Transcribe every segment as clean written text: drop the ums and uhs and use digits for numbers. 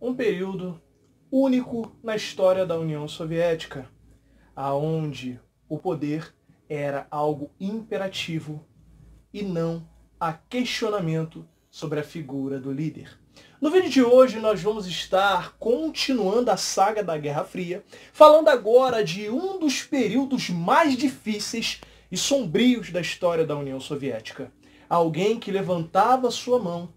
um período único na história da União Soviética, aonde o poder era algo imperativo e não há questionamento sobre a figura do líder. No vídeo de hoje nós vamos estar continuando a saga da Guerra Fria, falando agora de um dos períodos mais difíceis e sombrios da história da União Soviética. Alguém que levantava sua mão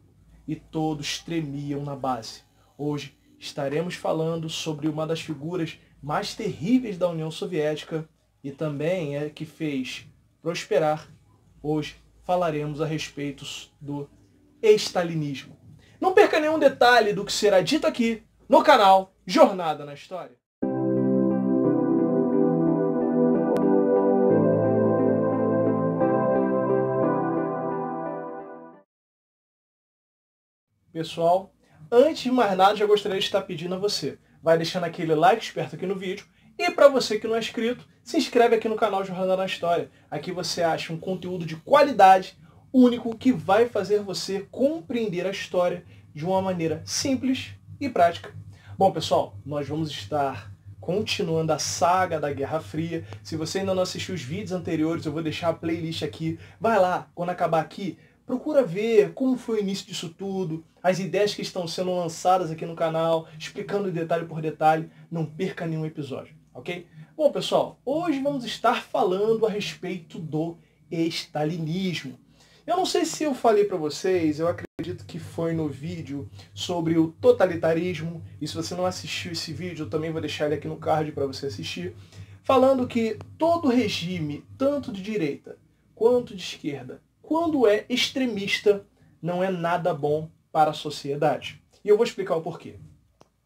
e todos tremiam na base. Hoje estaremos falando sobre uma das figuras mais terríveis da União Soviética e também é que fez prosperar. Hoje falaremos a respeito do estalinismo. Não perca nenhum detalhe do que será dito aqui no canal Jornada na História. Pessoal, antes de mais nada, já gostaria de estar pedindo a você, vai deixando aquele like esperto aqui no vídeo, e para você que não é inscrito, se inscreve aqui no canal Jornada na História. Aqui você acha um conteúdo de qualidade, único, que vai fazer você compreender a história de uma maneira simples e prática. Bom, pessoal, nós vamos estar continuando a saga da Guerra Fria. Se você ainda não assistiu os vídeos anteriores, eu vou deixar a playlist aqui. Vai lá, quando acabar aqui, procura ver como foi o início disso tudo, as ideias que estão sendo lançadas aqui no canal, explicando detalhe por detalhe. Não perca nenhum episódio, ok? Bom, pessoal, hoje vamos estar falando a respeito do estalinismo. Eu não sei se eu falei para vocês, eu acredito que foi no vídeo sobre o totalitarismo, e se você não assistiu esse vídeo, eu também vou deixar ele aqui no card para você assistir, falando que todo regime, tanto de direita quanto de esquerda, quando é extremista, não é nada bom para a sociedade. E eu vou explicar o porquê.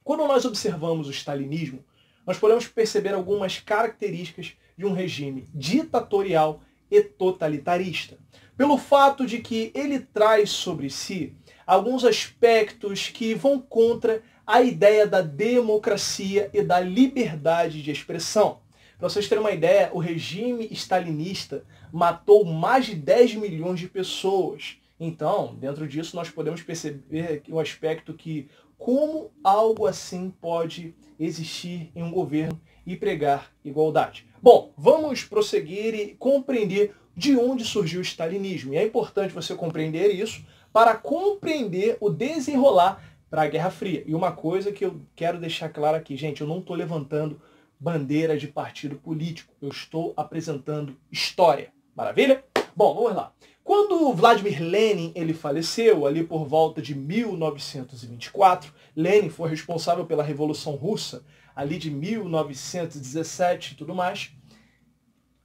Quando nós observamos o stalinismo, nós podemos perceber algumas características de um regime ditatorial e totalitarista. Pelo fato de que ele traz sobre si alguns aspectos que vão contra a ideia da democracia e da liberdade de expressão. Para vocês terem uma ideia, o regime stalinista matou mais de 10 milhões de pessoas. Então, dentro disso, nós podemos perceber o aspecto que como algo assim pode existir em um governo e pregar igualdade. Bom, vamos prosseguir e compreender de onde surgiu o stalinismo. E é importante você compreender isso para compreender o desenrolar para a Guerra Fria. E uma coisa que eu quero deixar claro aqui, gente, eu não estou levantando bandeira de partido político. Eu estou apresentando história. Maravilha? Bom, vamos lá. Quando Vladimir Lenin ele faleceu, ali por volta de 1924, Lenin foi responsável pela Revolução Russa, ali de 1917 e tudo mais,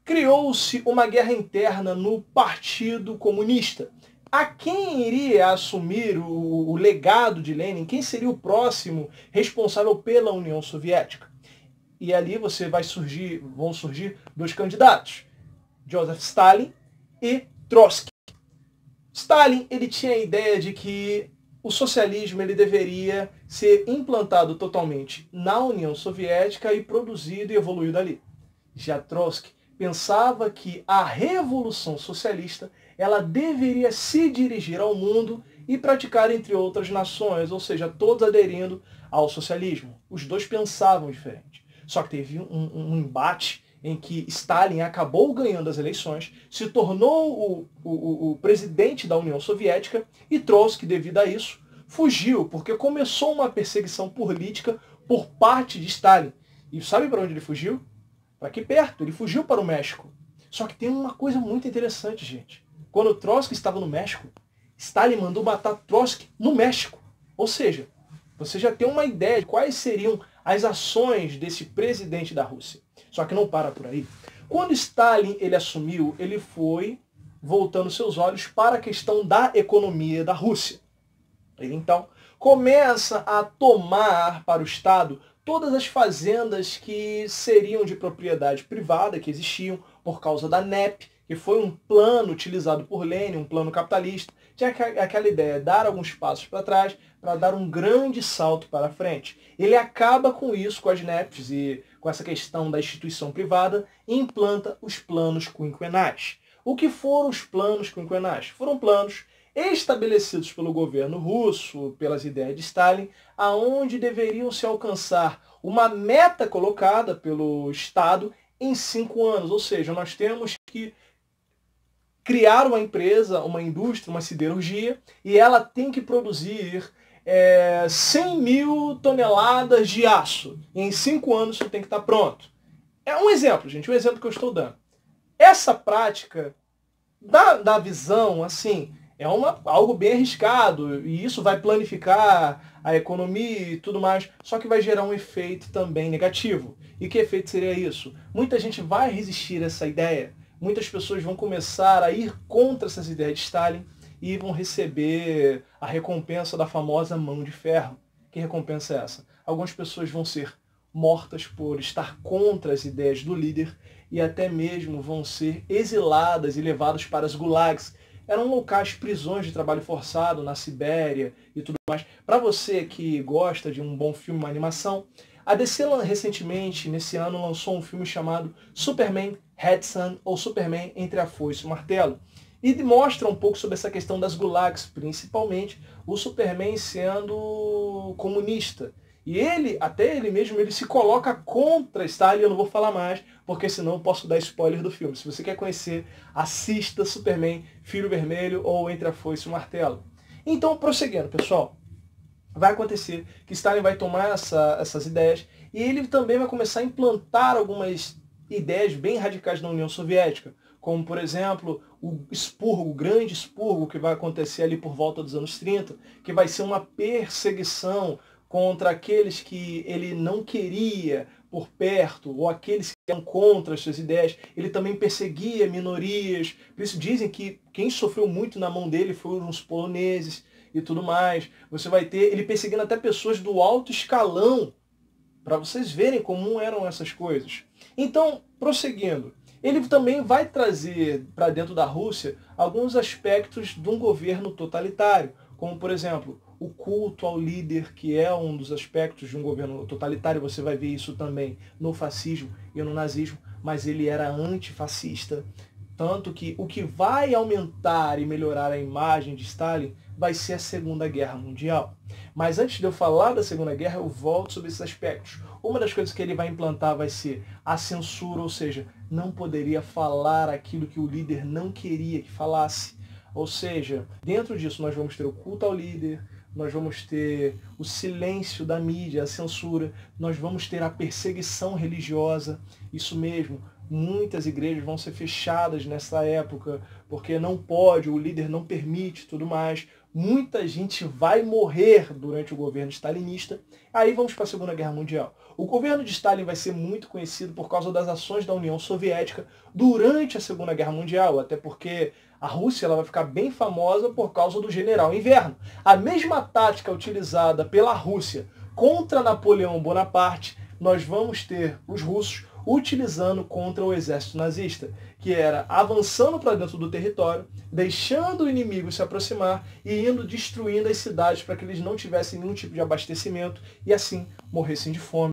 criou-se uma guerra interna no Partido Comunista. A quem iria assumir o legado de Lenin? Quem seria o próximo responsável pela União Soviética? E ali vão surgir dois candidatos, Joseph Stalin e Trotsky. Stalin ele tinha a ideia de que o socialismo ele deveria ser implantado totalmente na União Soviética e produzido e evoluído ali. Já Trotsky pensava que a revolução socialista ela deveria se dirigir ao mundo e praticar entre outras nações, ou seja, todos aderindo ao socialismo. Os dois pensavam diferente. Só que teve um embate em que Stalin acabou ganhando as eleições, se tornou o presidente da União Soviética e Trotsky, devido a isso, fugiu, porque começou uma perseguição política por parte de Stalin. E sabe para onde ele fugiu? Para aqui perto, ele fugiu para o México. Só que tem uma coisa muito interessante, gente. Quando Trotsky estava no México, Stalin mandou matar Trotsky no México. Ou seja, você já tem uma ideia de quais seriam as ações desse presidente da Rússia. Só que não para por aí. Quando Stalin ele assumiu, ele foi voltando seus olhos para a questão da economia da Rússia. Ele então começa a tomar para o Estado todas as fazendas que seriam de propriedade privada, que existiam por causa da NEP, que foi um plano utilizado por Lenin, um plano capitalista. Tinha aquela ideia, dar alguns passos para trás, para dar um grande salto para frente. Ele acaba com isso, com as NEPs e com essa questão da instituição privada, e implanta os planos quinquenais. O que foram os planos quinquenais? Foram planos estabelecidos pelo governo russo, pelas ideias de Stalin, aonde deveriam se alcançar uma meta colocada pelo Estado em 5 anos. Ou seja, nós temos que criar uma empresa, uma indústria, uma siderurgia, e ela tem que produzir 100 mil toneladas de aço. E em 5 anos isso tem que estar pronto. É um exemplo, gente, um exemplo que eu estou dando. Essa prática, da visão, assim, algo bem arriscado, e isso vai planificar a economia e tudo mais, só que vai gerar um efeito também negativo. E que efeito seria isso? Muita gente vai resistir a essa ideia, muitas pessoas vão começar a ir contra essas ideias de Stalin e vão receber a recompensa da famosa mão de ferro. Que recompensa é essa? Algumas pessoas vão ser mortas por estar contra as ideias do líder e até mesmo vão ser exiladas e levadas para as gulags. Eram locais, prisões de trabalho forçado na Sibéria e tudo mais. Para você que gosta de um bom filme, uma animação, a DC recentemente, nesse ano, lançou um filme chamado Superman Red Sun, ou Superman Entre a Foice e o Martelo. E mostra um pouco sobre essa questão das gulags, principalmente o Superman sendo comunista. E até ele mesmo, ele se coloca contra Stalin. Eu não vou falar mais, porque senão eu posso dar spoiler do filme. Se você quer conhecer, assista Superman, Filho Vermelho ou Entre a Foice e o Martelo. Então, prosseguindo, pessoal, vai acontecer que Stalin vai tomar essas ideias e ele também vai começar a implantar algumas ideias bem radicais na União Soviética, como, por exemplo, o grande expurgo que vai acontecer ali por volta dos anos 30, que vai ser uma perseguição contra aqueles que ele não queria por perto, ou aqueles que eram contra as suas ideias. Ele também perseguia minorias, por isso dizem que quem sofreu muito na mão dele foram os poloneses e tudo mais. Você vai ter ele perseguindo até pessoas do alto escalão, para vocês verem como eram essas coisas. Então, prosseguindo, ele também vai trazer para dentro da Rússia alguns aspectos de um governo totalitário, como, por exemplo, o culto ao líder, que é um dos aspectos de um governo totalitário. Você vai ver isso também no fascismo e no nazismo, mas ele era antifascista. Tanto que o que vai aumentar e melhorar a imagem de Stalin vai ser a Segunda Guerra Mundial. Mas antes de eu falar da Segunda Guerra, eu volto sobre esses aspectos. Uma das coisas que ele vai implantar vai ser a censura, ou seja, não poderia falar aquilo que o líder não queria que falasse. Ou seja, dentro disso nós vamos ter o culto ao líder, nós vamos ter o silêncio da mídia, a censura, nós vamos ter a perseguição religiosa, isso mesmo. Muitas igrejas vão ser fechadas nessa época, porque não pode, o líder não permite, tudo mais. Muita gente vai morrer durante o governo stalinista. Aí vamos para a Segunda Guerra Mundial. O governo de Stalin vai ser muito conhecido por causa das ações da União Soviética durante a Segunda Guerra Mundial, até porque a Rússia ela vai ficar bem famosa por causa do General Inverno. A mesma tática utilizada pela Rússia contra Napoleão Bonaparte, nós vamos ter os russos utilizando contra o exército nazista, que era avançando para dentro do território, deixando o inimigo se aproximar e indo destruindo as cidades para que eles não tivessem nenhum tipo de abastecimento e assim morressem de fome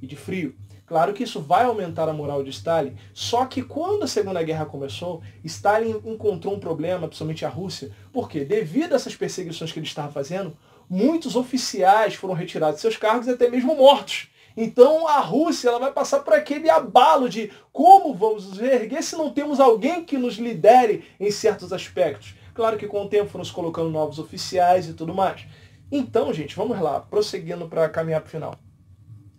e de frio. Claro que isso vai aumentar a moral de Stalin, só que quando a Segunda Guerra começou, Stalin encontrou um problema, principalmente a Rússia, porque devido a essas perseguições que ele estava fazendo, muitos oficiais foram retirados de seus cargos e até mesmo mortos. Então a Rússia ela vai passar por aquele abalo de como vamos nos reerguer se não temos alguém que nos lidere em certos aspectos. Claro que com o tempo foram se colocando novos oficiais e tudo mais. Então, gente, vamos lá, prosseguindo para caminhar para o final.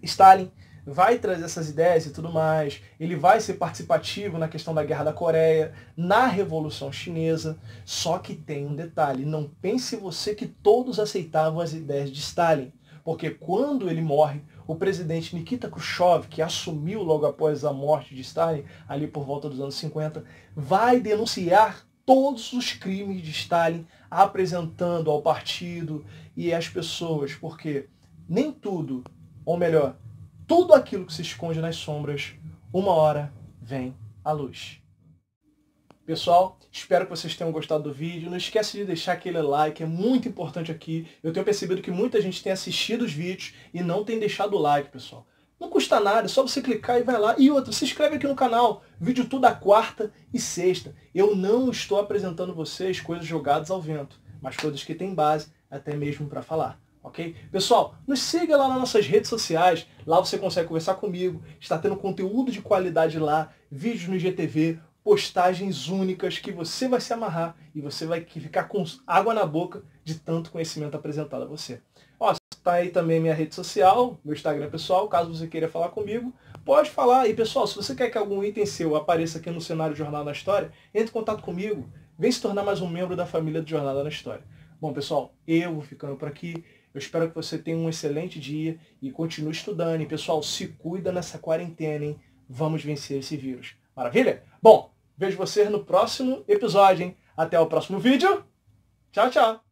Stalin vai trazer essas ideias e tudo mais, ele vai ser participativo na questão da Guerra da Coreia, na Revolução Chinesa, só que tem um detalhe, não pense você que todos aceitavam as ideias de Stalin, porque quando ele morre, o presidente Nikita Khrushchev, que assumiu logo após a morte de Stalin, ali por volta dos anos 50, vai denunciar todos os crimes de Stalin, apresentando ao partido e às pessoas, porque nem tudo, ou melhor, tudo aquilo que se esconde nas sombras, uma hora vem à luz. Pessoal, espero que vocês tenham gostado do vídeo. Não esquece de deixar aquele like, é muito importante aqui. Eu tenho percebido que muita gente tem assistido os vídeos e não tem deixado o like, pessoal. Não custa nada, é só você clicar e vai lá. E outra, se inscreve aqui no canal. Vídeo toda quarta e sexta. Eu não estou apresentando vocês coisas jogadas ao vento, mas coisas que têm base, até mesmo para falar. Ok? Pessoal, nos siga lá nas nossas redes sociais. Lá você consegue conversar comigo. Está tendo conteúdo de qualidade lá. Vídeos no IGTV. Postagens únicas que você vai se amarrar e você vai ficar com água na boca de tanto conhecimento apresentado a você. Ó, tá aí também minha rede social, meu Instagram pessoal, caso você queira falar comigo, pode falar. E pessoal, se você quer que algum item seu apareça aqui no cenário Jornada na História, entre em contato comigo, vem se tornar mais um membro da família do Jornada na História. Bom pessoal, eu vou ficando por aqui, eu espero que você tenha um excelente dia e continue estudando. E pessoal, se cuida nessa quarentena, hein? Vamos vencer esse vírus. Maravilha? Bom, vejo você no próximo episódio, hein? Até o próximo vídeo. Tchau, tchau.